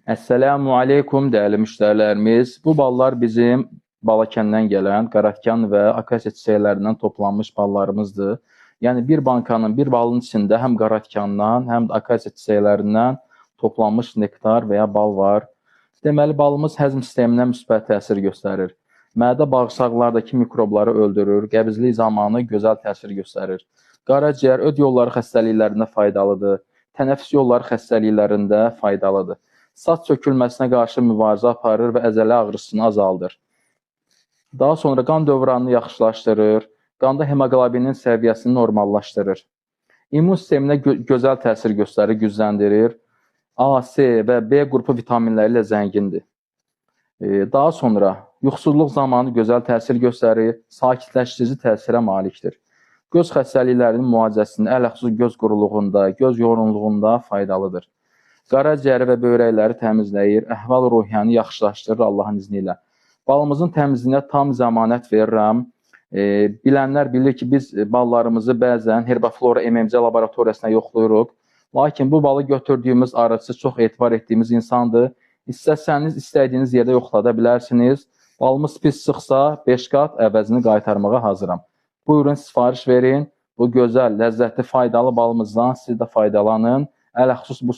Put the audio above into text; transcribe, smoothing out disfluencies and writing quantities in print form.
Əssəlamu aleykum dəyərli müştərilərimiz. Bu ballar bizim Balakəndən gələn qaratikan və akasiya çiçəklərindən toplanmış ballarımızdır. Yəni bir bankanın, bir balın içində həm qaratikandan, həm də akasiya çiçəklərindən toplanmış nektar və ya bal var. Deməli, balımız həzm sisteminə müsbət təsir göstərir. Mədə bağırsaqlardakı mikrobları öldürür, qəbizlik zamanı gözəl təsir göstərir. Qaraciyər, öd yolları xəstəliklərində faydalıdır, tənəffüs yolları xəstəliklərində faydalıdır. Saç sökülməsinə qarşı mübarizə aparır və əzələ ağrısını azaldır. Daha sonra qan dövranını yaxşılaşdırır, qanda hemoqlobinin səviyyəsini normallaşdırır. İmmun sisteminə gözəl təsir göstərir, gücləndirir. A, C və B qrupu vitaminləri ilə zəngindir. Daha sonra yuxusuzluq zamanı gözəl təsir göstərir, sakitləşdirici təsirə malikdir. Göz xəstəliklərinin müalicəsində, ələxüsus göz quruluğunda, göz yorğunluğunda faydalıdır. Qaraciyəri və böbrəkləri təmizləyir, əhval-ruhiyyəni yaxşılaşdırır Allahın izni ilə. Balımızın təmizliyinə tam zəmanət verirəm. Bilənlər bilir ki, biz ballarımızı bəzən Herbaflora MMC laboratoriyasına yoxlayırıq. Lakin bu balı götürdüyümüz arıcı çox etibar etdiyimiz insandır. İstəsəniz, istədiyiniz yerdə yoxlada bilərsiniz. Balımız pis çıxsa, 5 qat əvəzini qaytarmağa hazıram. Buyurun, sifariş verin. Bu gözəl, ləzzətli, faydalı balımızdan siz də faydalanın. Ələxüsus bu